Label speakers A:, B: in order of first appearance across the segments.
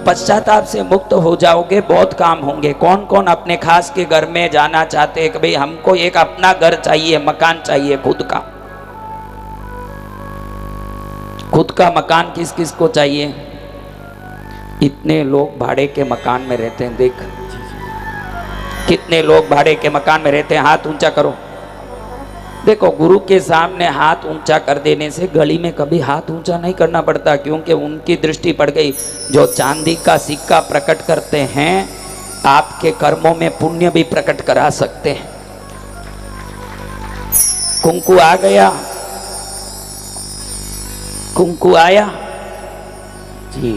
A: पश्चाताप से मुक्त हो जाओगे, बहुत काम होंगे। कौन कौन अपने खास के घर में जाना चाहते हैं कि भाई हमको एक अपना घर चाहिए, मकान चाहिए खुद का? खुद का मकान किस किस को चाहिए? इतने लोग भाड़े के मकान में रहते हैं। देख कितने लोग भाड़े के मकान में रहते हैं, हाथ ऊंचा करो। देखो, गुरु के सामने हाथ ऊंचा कर देने से गली में कभी हाथ ऊंचा नहीं करना पड़ता, क्योंकि उनकी दृष्टि पड़ गई। जो चांदी का सिक्का प्रकट करते हैं, आपके कर्मों में पुण्य भी प्रकट करा सकते हैं। कुंकू आ गया, कुंकू आया जी,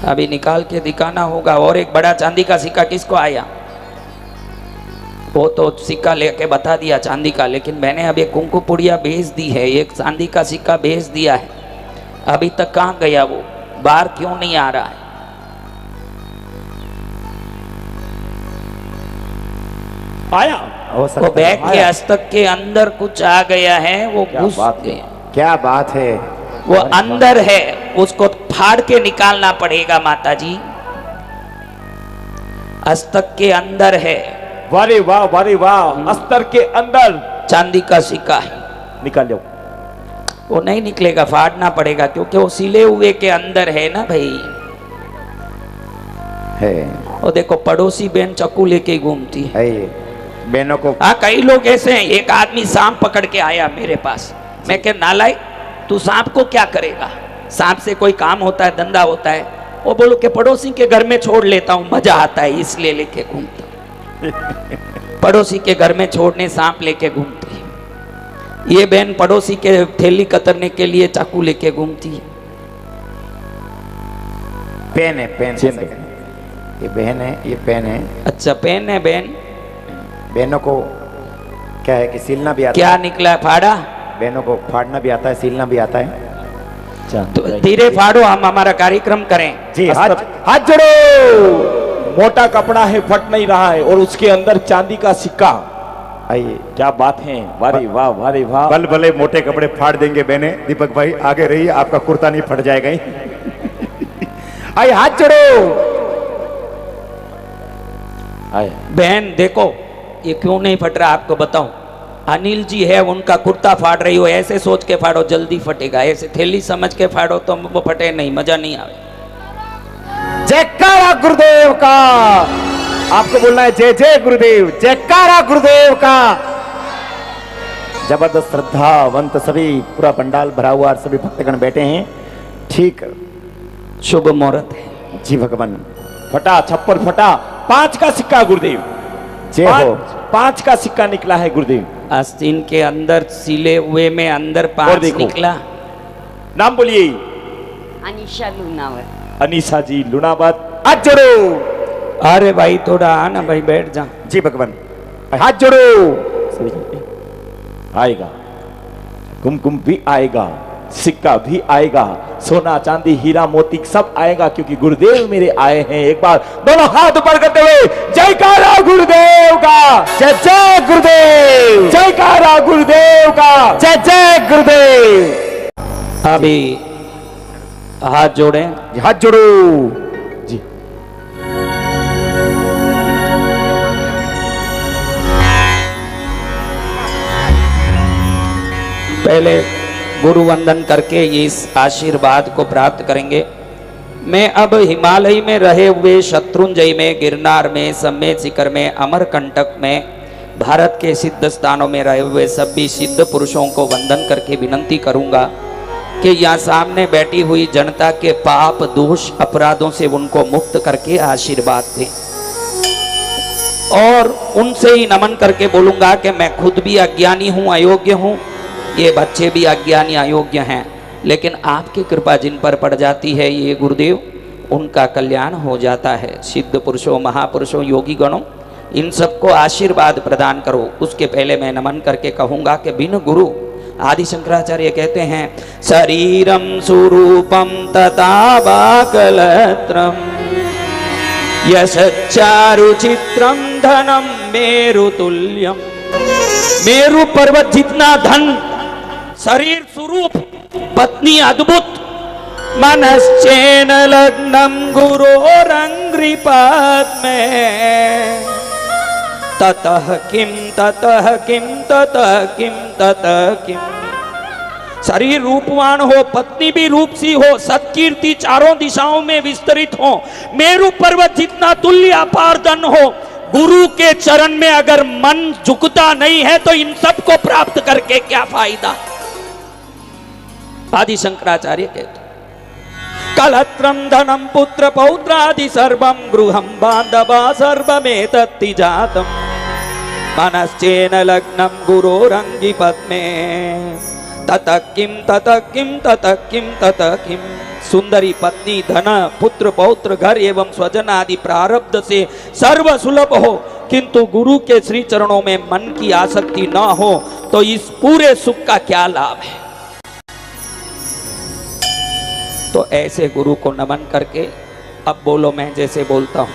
A: अभी निकाल के दिखाना होगा। और एक बड़ा चांदी का सिक्का किसको आया? वो तो सिक्का लेके बता दिया चांदी का, लेकिन मैंने अभी कुंकू पुड़िया भेज दी है, एक चांदी का सिक्का भेज दिया है। अभी तक कहाँ गया वो? बाहर क्यों नहीं आ रहा है?
B: आया
A: वो बैग के हस्तक के अंदर कुछ आ गया है, वो घुस गया।
C: क्या बात है,
A: वो अंदर है, उसको फाड़ के निकालना पड़ेगा माता जी। हस्तक के अंदर है।
B: वारे वाह, वारे वाह, अस्तर के अंदर
A: चांदी का सिक्का है।
B: निकाल लो।
A: वो नहीं निकलेगा, फाड़ना पड़ेगा, क्योंकि वो सिले हुए के अंदर है ना भाई।
C: है
A: वो देखो, पड़ोसी बहन चाकू लेके घूमती है।
C: बहनों को।
A: हाँ, कई लोग ऐसे हैं। एक आदमी सांप पकड़ के आया मेरे पास, मैं क्या नालायक, तू सांप को क्या करेगा? सांप से कोई काम होता है, धंधा होता है? वो बोलो कि पड़ोसी के घर में छोड़ लेता हूँ, मजा आता है इसलिए लेके घूमता। पड़ोसी के घर में छोड़ने सांप लेके घूमती है। ये बहन पड़ोसी के थैली कतरने के लिए चाकू लेके घूमती है।
C: पेन है, पेन है। ये बहन है, ये पेन है।
A: अच्छा, पेन है बहन।
C: बहनों को क्या है कि सिलना भी आता
A: क्या
C: है।
A: निकला? फाड़ा?
C: बहनों को फाड़ना भी आता है, सिलना भी आता है।
A: तो धीरे फाड़ो, हम हमारा कार्यक्रम करें।
C: जी,
B: हाथ जोड़ो। मोटा कपड़ा है, फट नहीं रहा है, और उसके अंदर चांदी का सिक्का।
C: आइए,
B: क्या बात है, वारे वाह, वारे वाह।
C: बल भले मोटे कपड़े फाड़ देंगे बहने। दीपक भाई आगे रहिए, आपका कुर्ता नहीं फट जाएगा।
B: आइए, हाथ जोड़ो। आइए
A: बहन देखो, ये क्यों नहीं फट रहा आपको बताऊं। अनिल जी है, उनका कुर्ता फाड़ रही हो, ऐसे सोच के फाड़ो, जल्दी फटेगा। ऐसे थैली समझ के फाड़ो तो वो फटे नहीं, मजा नहीं आवे।
B: जयकारा गुरुदेव का। आपको बोलना है जय जय गुरुदेव, जयकारा गुरुदेव का।
C: जबरदस्त श्रद्धावंत सभी, पूरा पंडाल भरा हुआ, सभी भक्तगण बैठे हैं। ठीक,
A: शुभ मुहूर्त है
C: जी भगवान।
B: फटा, छप्पर फटा। 5 का सिक्का गुरुदेव।
C: जय हो।
B: 5 का सिक्का निकला है गुरुदेव।
A: आस्तीन के अंदर सिले हुए में अंदर 5 निकला।
B: नाम बोलिए।
D: अनिशा लूनावत।
B: अनीसा जी लुनाबाद। हाथ जोड़ो।
A: अरे भाई थोड़ा आना भाई, बैठ जा।
C: जी भगवान।
B: हाथ जोड़ो। आएगा, कुमकुम भी आएगा, सिक्का भी आएगा, सोना चांदी हीरा मोती सब आएगा, क्योंकि गुरुदेव मेरे आए हैं। एक बार दोनों हाथ ऊपर करते हुए जयकारा गुरुदेव का। जय जय गुरुदेव। जयकारा गुरुदेव का। जय जय गुरुदेव।
A: अभी हाथ जोड़े।
B: हाथ जोड़ो जी।
A: पहले गुरु वंदन करके इस आशीर्वाद को प्राप्त करेंगे। मैं अब हिमालय में रहे हुए, शत्रुंजय में, गिरनार में, सम्मेद शिखर में, अमरकंटक में, भारत के सिद्ध स्थानों में रहे हुए सभी सिद्ध पुरुषों को वंदन करके विनंती करूंगा कि यहाँ सामने बैठी हुई जनता के पाप दोष अपराधों से उनको मुक्त करके आशीर्वाद दें। और उनसे ही नमन करके बोलूंगा कि मैं खुद भी अज्ञानी हूँ, अयोग्य हूँ, ये बच्चे भी अज्ञानी अयोग्य हैं, लेकिन आपकी कृपा जिन पर पड़ जाती है ये गुरुदेव, उनका कल्याण हो जाता है। सिद्ध पुरुषों, महापुरुषों, योगी गणों, इन सबको आशीर्वाद प्रदान करो। उसके पहले मैं नमन करके कहूँगा कि बिन गुरु, आदि शंकराचार्य कहते हैं, शरीरम सुरूपम तथा बाकलत्रम यशचारुचित्रम धनम मेरुतुल्यम। मेरु पर्वत जितना धन, शरीर स्वरूप, पत्नी अद्भुत, मनश्चेन लग्नं गुरोरङ्घ्रिपद्मे ततः किं ततः किं ततः किं ततः किं। शरीर रूपवान हो, पत्नी भी रूप सी हो, सत्कीर्ति चारों दिशाओं में विस्तरित हो, मेरु पर्वत जितना तुल्य अपार धन हो, गुरु के चरण में अगर मन झुकता नहीं है तो इन सब को प्राप्त करके क्या फायदा। आदि शंकराचार्य कहते कलत्रम धनम पुत्र पौत्रादि सर्वम गृहम बांधवा सर्वमेतत्ति जातम मनश्चेन लग्नं गुरोरंगी पद्मे ततः किं ततः किं ततः किं ततः किं। सुंदरी पत्नी, धन, पुत्र, पौत्र, घर एवं स्वजन आदि प्रारब्ध से सर्व सुलभ हो, किंतु गुरु के श्री चरणों में मन की आसक्ति न हो तो इस पूरे सुख का क्या लाभ है। तो ऐसे गुरु को नमन करके अब बोलो, मैं जैसे बोलता हूं।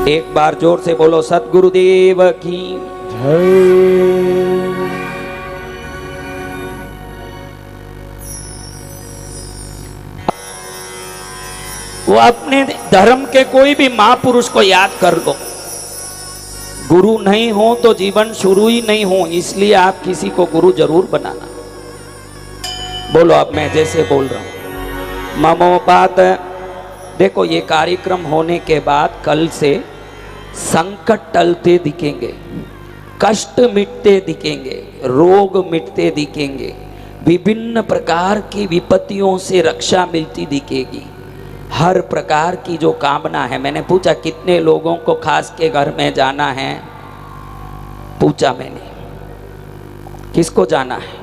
A: एक बार जोर से बोलो, सतगुरुदेव की जय। वो अपने धर्म के कोई भी महापुरुष को याद कर लो। गुरु नहीं हो तो जीवन शुरू ही नहीं हो, इसलिए आप किसी को गुरु जरूर बनाना। बोलो अब मैं जैसे बोल रहा हूं। ममोपात। देखो ये कार्यक्रम होने के बाद कल से संकट टलते दिखेंगे, कष्ट मिटते दिखेंगे, रोग मिटते दिखेंगे, विभिन्न प्रकार की विपत्तियों से रक्षा मिलती दिखेगी। हर प्रकार की जो कामना है, मैंने पूछा कितने लोगों को खास के घर में जाना है, पूछा मैंने किसको जाना है।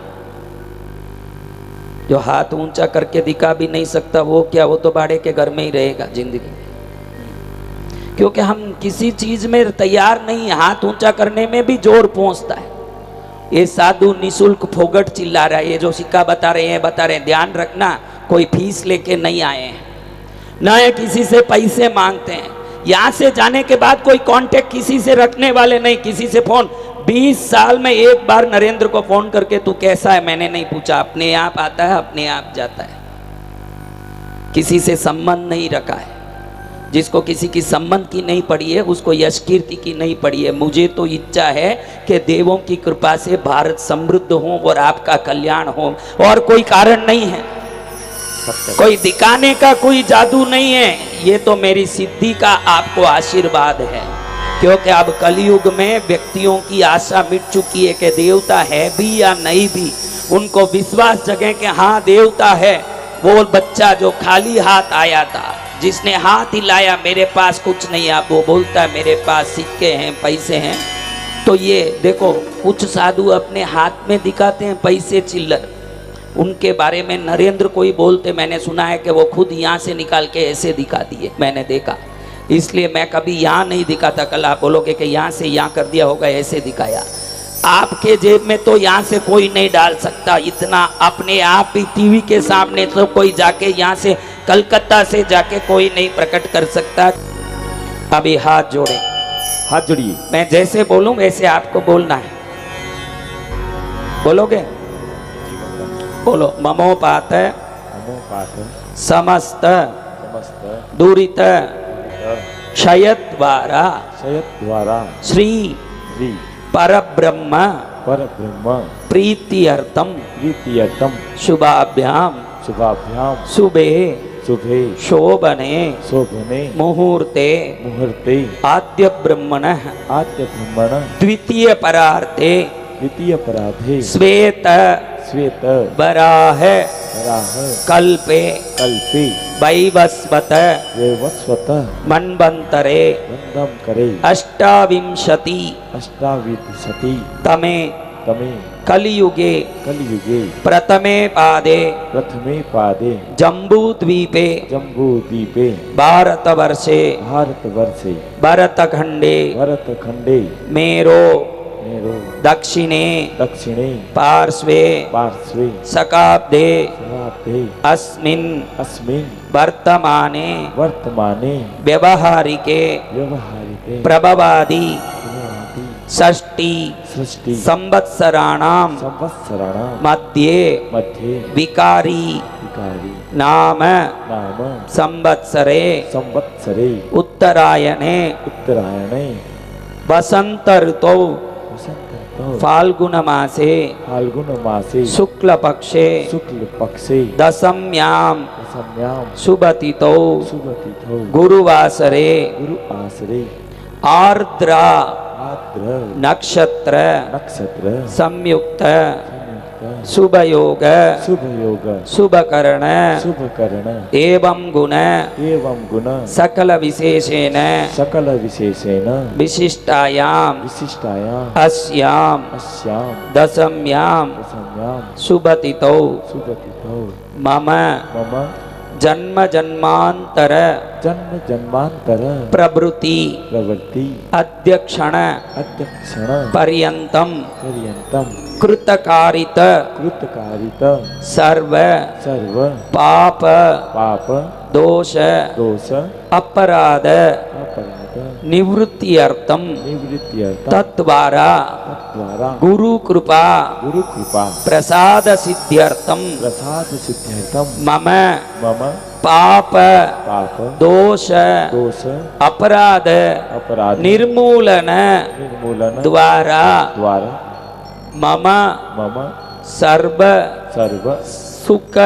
A: जो हाथ ऊंचा करके दिखा भी नहीं सकता वो क्या, वो तो बाड़े के घर में ही रहेगा जिंदगी। क्योंकि हम किसी चीज में तैयार नहीं, हाथ ऊंचा करने में भी जोर पहुंचता है। ये साधु निशुल्क फोगट चिल्ला रहा है, ये जो सिक्का बता रहे हैं ध्यान रखना, कोई फीस लेके नहीं आए हैं, न किसी से पैसे मांगते हैं। यहाँ से जाने के बाद कोई कांटेक्ट किसी से रखने वाले नहीं, किसी से फोन। 20 साल में एक बार नरेंद्र को फोन करके तू कैसा है मैंने नहीं पूछा, अपने आप आता है अपने आप जाता है, किसी से संबंध नहीं रखा है। जिसको किसी की संबंध की नहीं पड़ी है उसको यश कीर्ति की नहीं पड़ी है। मुझे तो इच्छा है कि देवों की कृपा से भारत समृद्ध हो और आपका कल्याण हो, और कोई कारण नहीं है, कोई दिखाने का कोई जादू नहीं है, ये तो मेरी सिद्धि का आपको आशीर्वाद है। क्योंकि अब कलयुग में व्यक्तियों की आशा मिट चुकी है कि देवता है भी या नहीं भी, उनको विश्वास जगे कि हाँ देवता है। वो बच्चा जो खाली हाथ आया था, जिसने हाथ हिलाया मेरे पास कुछ नहीं, आप वो बोलता है मेरे पास सिक्के हैं पैसे हैं। तो ये देखो कुछ साधु अपने हाथ में दिखाते हैं पैसे चिल्लर, उनके बारे में नरेंद्र कोई बोलते, मैंने सुना है कि वो खुद यहाँ से निकाल के ऐसे दिखा दिए, मैंने देखा। इसलिए मैं कभी यहाँ नहीं दिखाता, कल आप बोलोगे कि यहाँ से यहाँ कर दिया होगा, ऐसे दिखाया। आपके जेब में तो यहाँ से कोई नहीं डाल सकता इतना, अपने आप ही टीवी के सामने तो कोई जाके यहाँ से कलकत्ता से जाके कोई नहीं प्रकट कर सकता। अभी हाथ जोड़े,
B: हाथ जोड़िए,
A: मैं जैसे बोलूं वैसे आपको बोलना है। बोलोगे? बोलो। ममोपात समस्त दूरित क्षयद्वारा श्री परब्रह्म प्रीत्यर्थम शुभाभ्याम शुभे शोभने मुहूर्ते आद्य ब्रह्मण द्वितीय परार्थे श्वेत वराह कल्पे वैवस्वत मन्वन्तरे अष्टाविंशति तमे कलियुगे प्रथमे पादे जम्बूद्वीपे भारतवर्षे भरतखंडे मेरो दक्षिणे पार्श्वे शकाब्दे अस्मिन् वर्तमाने व्यवहारिके प्रभवादि षष्टि
B: सृष्टि
A: संवत्सराणाम
B: संवत्सराणां
A: मध्ये
B: मध्ये
A: विकारी
B: विकारी
A: नाम
B: नाम
A: संवत्सरे
B: संवत्सरे
A: उत्तरायणे
B: उत्तरायणे
A: वसंत ऋतौ
B: वसंत
A: फाल्गुन मासे
B: फाल्गुन मासे
A: शुक्ल पक्षे
B: शुक्ल पक्षे
A: दशम्यां
B: दशम्यां
A: शुभतिथौ
B: शुभतिथौ
A: गुरुवासरे
B: गुरु आश्रे
A: आर्द्रा
B: आद्र
A: नक्षत्र
B: नक्षत्र
A: संयुक्त
B: संयुक्त
A: शुभ योग
B: शुभ योग
A: शुभ करण
B: शुभ करण
A: एवं गुण
B: एवं गुण
A: सकल विशेषेण
B: सकल विशेषेण
A: विशिष्टायां
B: विशिष्टायां
A: अस्यां
B: अस्यां
A: दशम्यां
B: दशम्यां
A: शुभतिथौ
B: शुभतिथौ
A: मम
B: मम
A: जन्म जन्मांतर
B: जन्म जन्मांतर
A: प्रवृत्ति
B: प्रवृत्ति
A: अध्यक्षण
B: अध्यक्षण
A: पर्यंतम
B: पर्यंतम
A: कृतकारित
B: कृतकारित
A: सर्व
B: सर्व
A: पाप
B: पाप
A: दोष
B: दोष
A: अपराध
B: अपराध
A: निवृत्त्यर्थम
B: निवृत्त्यर्थं
A: तद्वारा
B: तद्वारा
A: गुरु कृपा
B: गुरु कृपा
A: प्रसाद सिद्ध्यर्थम
B: प्रसाद सिद्ध्यर्थं
A: मम
B: मम
A: पाप
B: पाप
A: दोष
B: दोष
A: अपराध
B: अपराध
A: निर्मूलन
B: निर्मूलन
A: द्वारा
B: द्वारा
A: मम
B: मम
A: सर्व
B: सर्व
A: सुख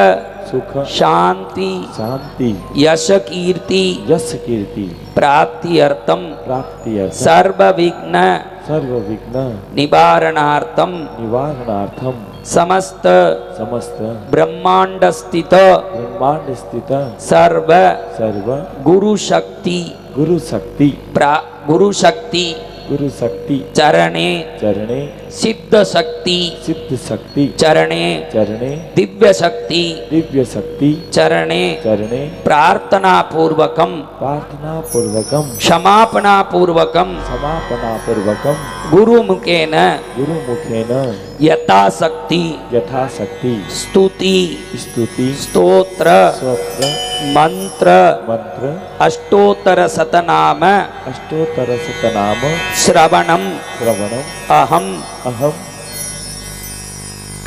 B: सुख
A: शांति
B: शांति
A: यश कीर्ति
B: यश कीर्ति
A: प्राप्त्यर्थम
B: प्राप्ति
A: सर्व विघ्न
B: सर्व विघ्न
A: निवारणार्थम
B: निवारणार्थम
A: समस्त
B: समस्त
A: ब्रह्मांड स्थित
B: ब्रह्मांड स्थित
A: सर्व
B: सर्व
A: गुरु शक्ति
B: गुरु शक्ति
A: गुरु शक्ति
B: गुरु शक्ति
A: चरणे
B: चरणे
A: सिद्ध शक्ति
B: सिद्ध शक्ति
A: चरणे
B: चरणे
A: दिव्य शक्ति
B: दिव्य शक्ति
A: चरणे
B: चरणे
A: प्रार्थना पूर्वकम
B: प्रार्थना पूर्वकम
A: क्षमापना पूर्वकम
B: समापना पूर्वकम
A: गुरु मुखेन
B: गुरु मुखेन
A: यथाशक्ति
B: यथाशक्ति
A: स्तुति
B: स्तुति
A: स्तोत्र
B: स्वत्र
A: मंत्र
B: मंत्र
A: अष्टोत्तर शतनाम
B: अष्टोत्तर शतनाम
A: श्रवणम
B: श्रवणम
A: अहम
B: अहम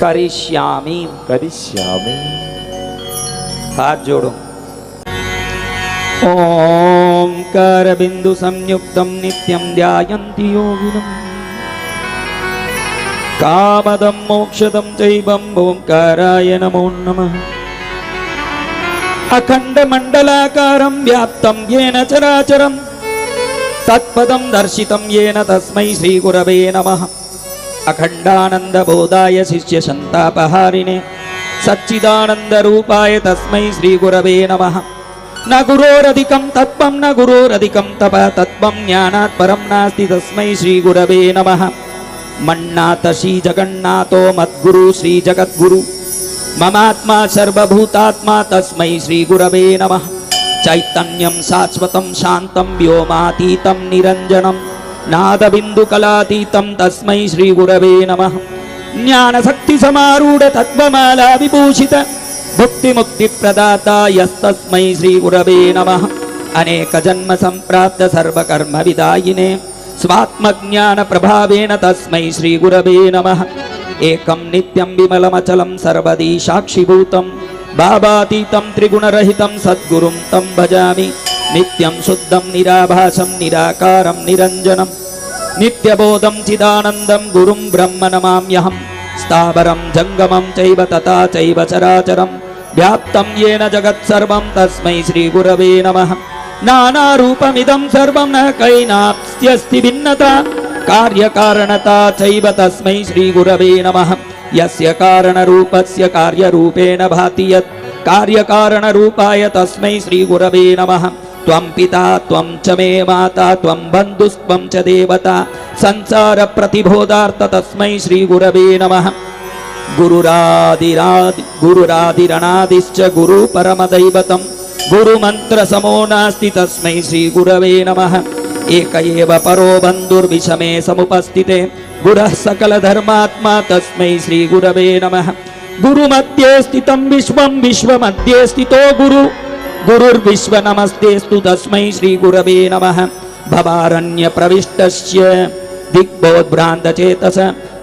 A: करिष्यामि।
B: करिष्यामि।
A: हाथ जोड़ो। ओंकार बिंदु संयुक्तम नित्यं ध्यायन्ति योगिनम् कामदं मोक्षदं चैवं ओंकाराय नमो नमः। अखंड मंडलाकारं व्याप्तं येन चराचरं तत्पदं दर्शितं येन तस्मै श्री गुरवे नमः। अखंडानंद बोधाय शिष्य संतापहारिणे सच्चिदानंद रूपाय तस्मै श्री गुरवे नमः। न गुरोरधिकं तत्त्वं न गुरोरधिकं तपः तत्त्वं ज्ञानात् परं नास्ति तस्मै श्री गुरवे नमः। मन्नाथ श्री जगन्नाथो मद्गुरु श्री जगद्गुरु ममात्मा सर्वभूतात्मा तस्मै श्री गुरवे नमः। चैतन्यं शाश्वतं शान्तं व्योमातीतं निरञ्जनं नादबिन्दुकलातीतं तस्मै श्री गुरवे नमः। ज्ञानशक्तिसमारूढ तत्त्वमाला विभूषित भुक्तिमुक्तिप्रदाता यस्तस्मै श्री गुरवे नमः। अनेक जन्म संप्राप्त सर्वकर्म विदायिने स्वात्मज्ञान प्रभावेन तस्मै श्री गुरवे नमः। एकं नित्यं विमलमचलं सर्वदी साक्षिभूतं भावातीतं त्रिगुणरहितं सद्गुरुं तं भजामि। नित्यं शुद्धं निराभासं निराकारं निरञ्जनं नित्यबोधं चिदानन्दं गुरुं ब्रह्म नमाम्यहम्। स्थावरं जङ्गमं चैव तथा चैव चराचरं व्याप्तं येन जगत्सर्वं तस्मै श्री गुरवे नमः। नानारूपमिदं सर्वं न कैनास्त्यस्ति भिन्नता कार्यकारणता चैव तस्मै श्री गुरवे नमः। यस्य कारणरूपस्य कार्यरूपेण भाति यत् कार्यकारणरूपाय तस्मै श्री गुरवे नमः। त्वं पिता त्वं च मे माता त्वं बन्धुस्त्वं च देवता संसारप्रतिबोधार्थ तस्मै श्री गुरवे नमः। गुरुरादिरणादिश्च गुरु परमदैवतं गुरुमन्त्रसमो नास्ति तस्मै श्री गुरवे नमः। एक एव परो बन्धुर्विषमे समुपस्थिते गुरः सकलधर्मात्मा तस्मै श्री गुरवे नमः। गुरुमध्ये स्थितं विश्वं विश्वमध्ये स्थितो गुरुर्विश्व नमस्तेस्तु तस्मै श्री गुरवे नमः। भवारण्यप्रविष्टस्य दिग्बोधभ्रान्तचेतस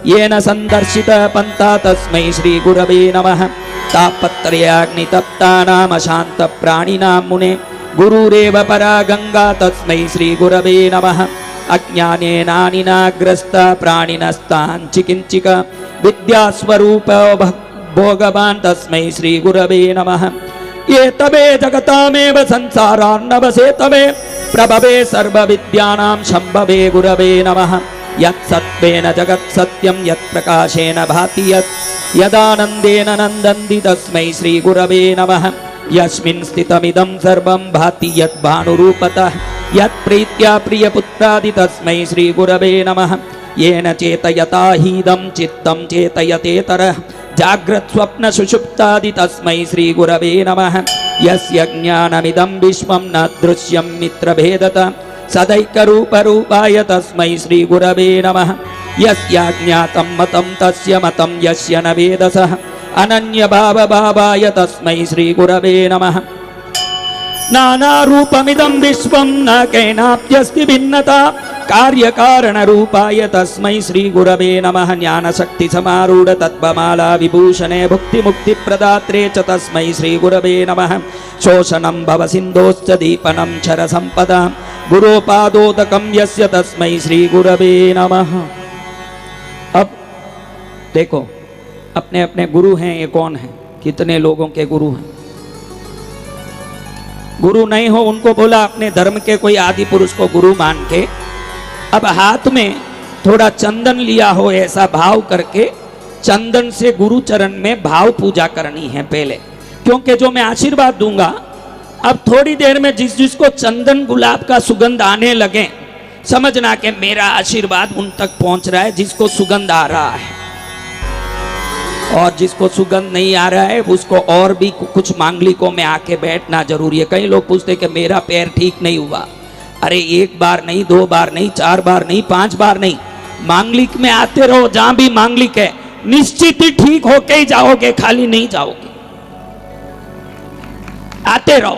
A: येन संदर्शित पंथा तस्मै श्री गुरवे नमः। तापत्रयाग्नितप्तानाम शांत प्राणिनां मुने गुरुरेव परा गंगा तस्मै श्री गुरवे नमः। अज्ञानेनानिनाग्रस्त प्राणिनस्तांचिकिंचिक विद्यास्वरूप भोगवान् तस्मै श्री गुरवे नमः। ये तवे जगतामेव संसारार्णवसे तवे प्रभवे सर्वविद्यानां शंभवे गुरवे नमः। यत्सत्त्वेन जगत्सत्यं यत्प्रकाशेन भाति यत् यदानन्देन नन्दन्ति तस्मै श्री गुरवे नमः। यस्मिन् स्थितमिदं सर्वं भाति यद्भानुरूपतः यत्प्रीत्या प्रियपुत्रादि तस्मै श्री गुरवे नमः। येन चेतयता हीदं चित्तं चेतयतेतरः जाग्रत् स्वप्न सुषुप्तादि तस्मै श्री गुरवे नमः। यस्य ज्ञानमिदं विश्वं न दृश्यं मित्रभेदतः सदैकरूपरूपाय तस्मै श्री गुरवे नमः। यस्याज्ञातं मतं तस्य मतं यस्य न वेदसः अनन्यभावभावाय तस्मै श्री गुरवे नमः। नानारूपमिदं विश्वं न केनाप्यस्ति भिन्नता कार्यकारणरूपाय तस्मै श्री गुरवे नमः। ज्ञानशक्तिसमारूढ तत्त्वमाला विभूषणे भुक्तिमुक्तिप्रदात्रे च तस्मै श्री गुरवे नमः। शोषणं भवसिन्धोश्च दीपनं क्षरसम्पदा गुरोपादोदकं यस्य तस्मै श्री गुरवे नमः। अब देखो अपने अपने गुरु हैं, ये कौन है? कितने लोगों के गुरु हैं? गुरु नहीं हो उनको बोला अपने धर्म के कोई आदि पुरुष को गुरु मान के अब हाथ में थोड़ा चंदन लिया हो ऐसा भाव करके चंदन से गुरु चरण में भाव पूजा करनी है पहले, क्योंकि जो मैं आशीर्वाद दूंगा अब थोड़ी देर में जिस जिसको चंदन गुलाब का सुगंध आने लगे समझना कि मेरा आशीर्वाद उन तक पहुंच रहा है जिसको सुगंध आ रहा है, और जिसको सुगंध नहीं आ रहा है उसको और भी कुछ मांगलिकों में आके बैठना जरूरी है। कई लोग पूछते कि मेरा पैर ठीक नहीं हुआ, अरे एक बार नहीं, 2 बार नहीं, 4 बार नहीं, 5 बार नहीं, मांगलिक में आते रहो। जहां भी मांगलिक है निश्चित ही ठीक होके ही जाओगे, खाली नहीं जाओगे। आते रहो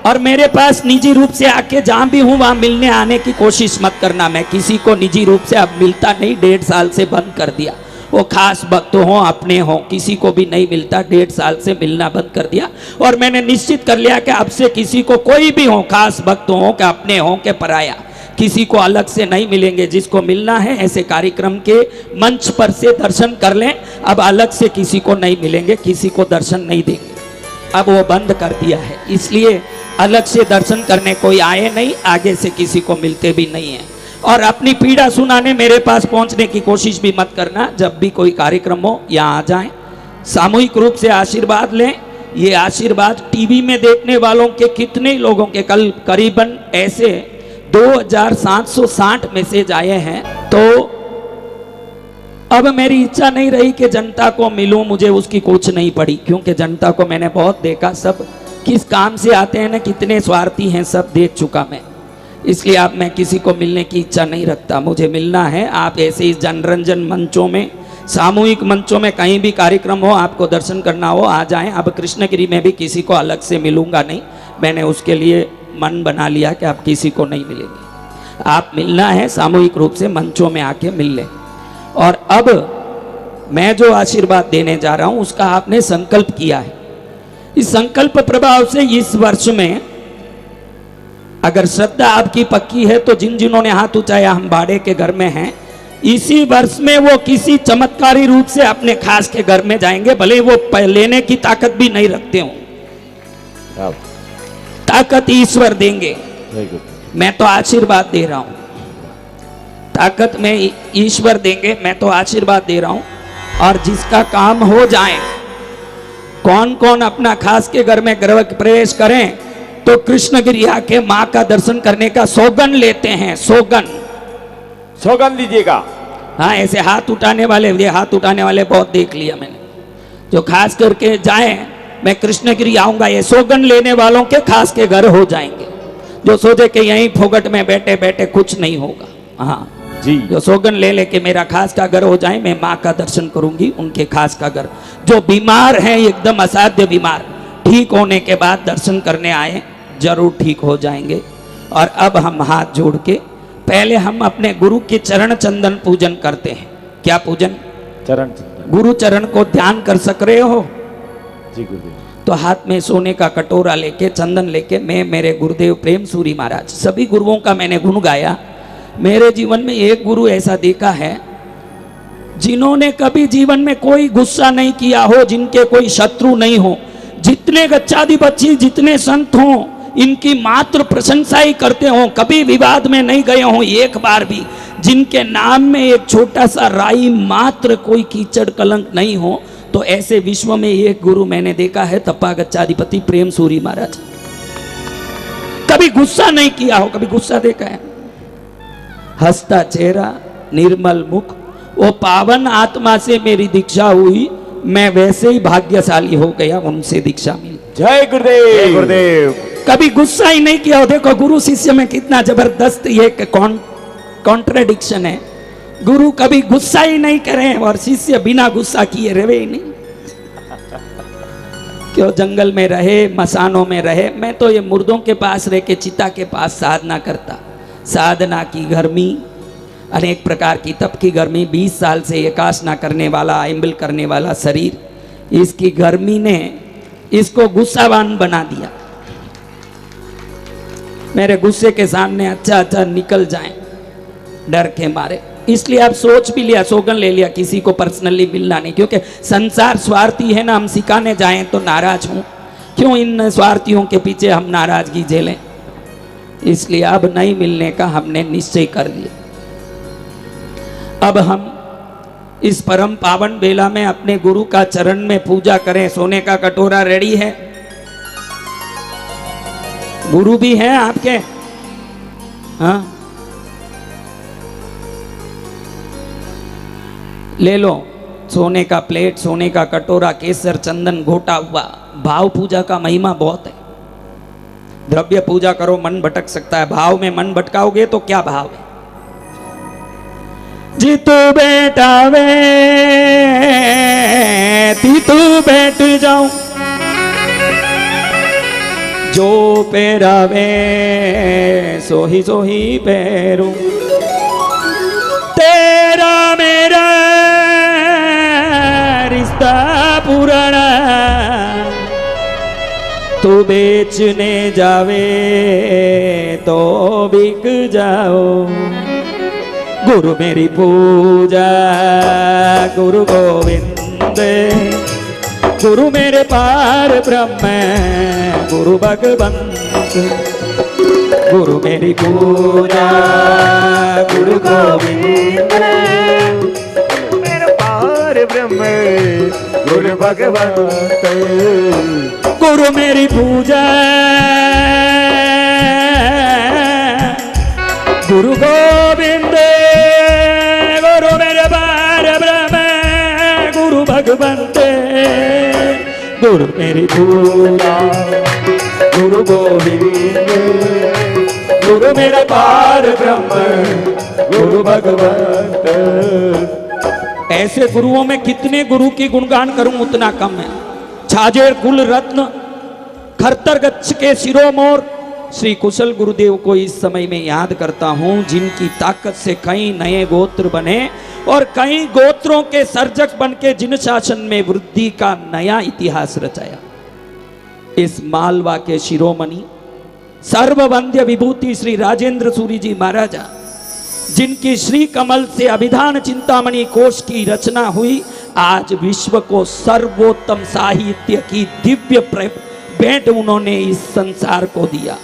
A: और मेरे पास निजी रूप से आके जहां भी हूं वहां मिलने आने की कोशिश मत करना। मैं किसी को निजी रूप से अब मिलता नहीं, 1.5 साल से बंद कर दिया। वो खास भक्त हो अपने हो किसी को भी नहीं मिलता, 1.5 साल से मिलना बंद कर दिया। और मैंने निश्चित कर लिया कि अब से किसी को कोई भी हो, खास भक्त हो कि अपने हो के पराया, किसी को अलग से नहीं मिलेंगे। जिसको मिलना है ऐसे कार्यक्रम के मंच पर से दर्शन कर लें, अब अलग से किसी को नहीं मिलेंगे, किसी को दर्शन नहीं देंगे, अब वो बंद कर दिया है। इसलिए अलग से दर्शन करने कोई आए नहीं, आगे से किसी को मिलते भी नहीं है। और अपनी पीड़ा सुनाने मेरे पास पहुंचने की कोशिश भी मत करना। जब भी कोई कार्यक्रम हो यहाँ आ जाएं, सामूहिक रूप से आशीर्वाद लें। ये आशीर्वाद टीवी में देखने वालों के कितने लोगों के कल करीबन ऐसे 2760 मैसेज आए हैं। तो अब मेरी इच्छा नहीं रही कि जनता को मिलूं, मुझे उसकी कुछ नहीं पड़ी, क्योंकि जनता को मैंने बहुत देखा, सब किस काम से आते हैं ना, कितने स्वार्थी हैं, सब देख चुका मैं। इसलिए अब मैं किसी को मिलने की इच्छा नहीं रखता। मुझे मिलना है आप ऐसे ही जनरंजन मंचों में, सामूहिक मंचों में, कहीं भी कार्यक्रम हो, आपको दर्शन करना हो आ जाएं। अब कृष्णगिरी में भी किसी को अलग से मिलूंगा नहीं, मैंने उसके लिए मन बना लिया कि आप किसी को नहीं मिलेंगे। आप मिलना है सामूहिक रूप से मंचों में आके मिल लें। और अब मैं जो आशीर्वाद देने जा रहा हूं उसका आपने संकल्प किया है। इस संकल्प प्रभाव से इस वर्ष में अगर श्रद्धा आपकी पक्की है तो जिन जिन्होंने हाथ उठाया हम भाड़े के घर में हैं, इसी वर्ष में वो किसी चमत्कारी रूप से अपने खास के घर में जाएंगे, भले वो लेने की ताकत भी नहीं रखते हो, ताकत ईश्वर देंगे। मैं तो आशीर्वाद दे रहा हूं, ताकत में ईश्वर देंगे, मैं तो आशीर्वाद दे रहा हूं। और जिसका काम हो जाए, कौन कौन अपना खास के घर में गृह प्रवेश करें तो कृष्णगिरी आके माँ का दर्शन करने का सौगन लेते हैं। सौगन लीजिएगा। हाँ, ऐसे हाथ उठाने वाले, ये हाथ उठाने वाले बहुत देख लिया मैंने, जो खास करके जाए मैं कृष्णगिरी आऊंगा, ये सौगन लेने वालों के खास के घर हो जाएंगे। जो सोचे कि यहीं फोगट में बैठे बैठे कुछ नहीं होगा, हाँ जी, जो सौगन ले लेके मेरा खास का घर हो जाए, मैं माँ का दर्शन करूंगी, उनके खास का घर। जो बीमार हैं एकदम असाध्य बीमार, ठीक होने के बाद दर्शन करने आए, जरूर ठीक हो जाएंगे। और अब हम हाथ जोड़ के पहले हम अपने गुरु के चरण चंदन पूजन करते हैं। क्या पूजन?
B: चरण चंदन।
A: गुरु चरण को ध्यान कर सक रहे हो?
B: जी गुरुदेव।
A: तो हाथ में सोने का कटोरा लेके चंदन लेके मैं मेरे गुरुदेव प्रेम सूरी महाराज, सभी गुरुओं का मैंने गुण गाया। मेरे जीवन में एक गुरु ऐसा देखा है जिन्होंने कभी जीवन में कोई गुस्सा नहीं किया हो, जिनके कोई शत्रु नहीं हो। जितने गच्चाधिपति, जितने संत हों, इनकी मात्र प्रशंसा ही करते हो, कभी विवाद में नहीं गए हो एक बार भी। जिनके नाम में एक छोटा सा राई मात्र कोई कीचड़ कलंक नहीं हो, तो ऐसे विश्व में एक गुरु मैंने देखा है, तप्पा गच्चाधिपति प्रेम सूरी महाराज। कभी गुस्सा नहीं किया हो, कभी गुस्सा देखा है? हंसता चेहरा, निर्मल मुख। वो पावन आत्मा से मेरी दीक्षा हुई, मैं वैसे ही भाग्यशाली हो गया, उनसे दीक्षा मिली।
B: जय गुरुदेव।
C: जय गुरुदेव।
A: कभी गुस्सा ही नहीं किया हो। देखो गुरु शिष्य में कितना जबरदस्त ये कॉन्ट्रडिक्शन है। गुरु कभी गुस्सा ही नहीं करे और शिष्य बिना गुस्सा किए रहे ही नहीं। क्यों? जंगल में रहे, मसानों में रहे। मैं तो ये मुर्दों के पास रह के चिता के पास साधना करता। साधना की गर्मी, अनेक प्रकार की तप की गर्मी, 20 साल से एकासना करने वाला, इम्बिल करने वाला शरीर, इसकी गर्मी ने इसको गुस्सावान बना दिया। मेरे गुस्से के सामने अच्छा निकल जाएं डर के मारे। इसलिए आप सोच भी लिया, सौगन ले लिया, किसी को पर्सनली मिलना नहीं, क्योंकि संसार स्वार्थी है ना। हम सिखाने जाएं तो नाराज हूं, क्यों इन स्वार्थियों के पीछे हम नाराजगी झेलें? इसलिए अब नहीं मिलने का हमने निश्चय कर लिया। अब हम इस परम पावन बेला में अपने गुरु का चरण में पूजा करें। सोने का कटोरा रेडी है? गुरु भी हैं आपके? हाँ, ले लो सोने का प्लेट, सोने का कटोरा, केसर चंदन घोटा हुआ। भाव पूजा का महिमा बहुत है। द्रव्य पूजा करो, मन भटक सकता है। भाव में मन भटकाओगे तो क्या भाव है? जीतू बेटा वे तीतू बैठ जाऊं, जो पेरावे सोही सोही पैरूं। तेरा मेरा रिश्ता पुराना, तू बेचने जावे तो बिक जाओ। गुरु मेरी पूजा गुरु गोविंद, गुरु मेरे पार ब्रह्म गुरु भगवंत। गुरु मेरी पूजा गुरु गोविंद, मेरे पार ब्रह्म गुरु भगवंत। गुरु मेरी पूजा गुरु गोविंद, गुरु मेरे पार ब्रह्म गुरु भगवंत। गुरु मेरी पूजा गुरु गोविंद, गुरु मेरे पार ब्रह्म गुरु भगवंत। ऐसे गुरुओं में कितने गुरु की गुणगान करूं उतना कम है। छाजेर कुल रत्न खरतर गच्छ के शिरोमोर श्री कुशल गुरुदेव को इस समय में याद करता हूं, जिनकी ताकत से कई नए गोत्र बने और कई गोत्रों के सर्जक बनके जिन शासन में वृद्धि का नया इतिहास रचाया। इस मालवा के शिरोमणि सर्ववंद्य विभूति श्री राजेंद्र सूरी जी महाराजा, जिनकी श्री कमल से अभिधान चिंतामणि कोश की रचना हुई, आज विश्व को सर्वोत्तम साहित्य की दिव्य भेंट उन्होंने इस संसार को दिया।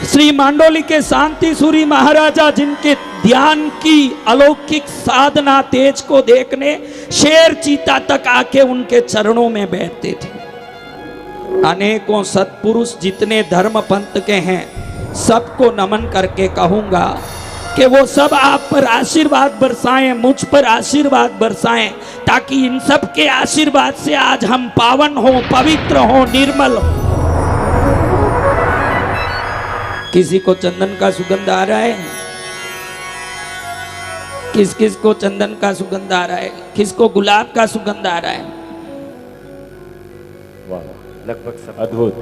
A: श्री मांडोली के शांति सूरी महाराजा, जिनके ध्यान की अलौकिक साधना तेज को देखने शेर चीता तक आके उनके चरणों में बैठते थे। अनेकों सत्पुरुष जितने धर्म पंथ के हैं, सबको नमन करके कहूंगा कि वो सब आप पर आशीर्वाद बरसाएं, मुझ पर आशीर्वाद बरसाएं, ताकि इन सब के आशीर्वाद से आज हम पावन हो, पवित्र हो, निर्मल हो। किसी को चंदन का सुगंध आ रहा है? किस किस को चंदन का सुगंध आ रहा है? किसको गुलाब का सुगंध आ रहा है?
B: वाह, लगभग सब। अद्भुत।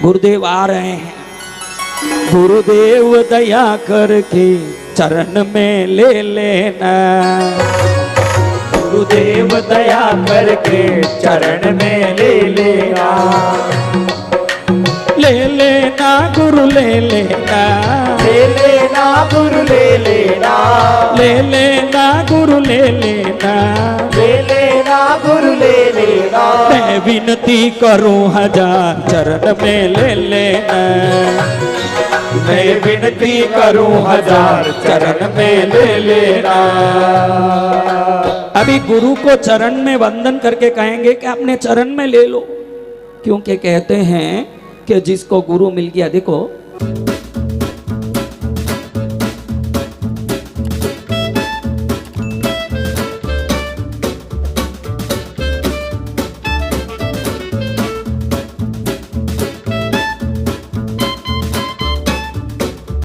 A: गुरुदेव आ रहे हैं। गुरुदेव दया करके चरण में ले लेना,
B: गुरुदेव दया करके चरण में ले लेना,
A: ले लेना गुरु ले लेना,
B: ले लेना गुरु ले लेना,
A: ले लेना गुरु ले लेना,
B: ले लेना गुरु ले लेना।
A: मैं विनती करूं हजार चरण में ले लेना,
B: मैं विनती करूं हजार चरण में ले लेना।
A: अभी गुरु को चरण में वंदन करके कहेंगे कि अपने चरण में ले लो, क्योंकि कहते हैं कि जिसको गुरु मिल गया, देखो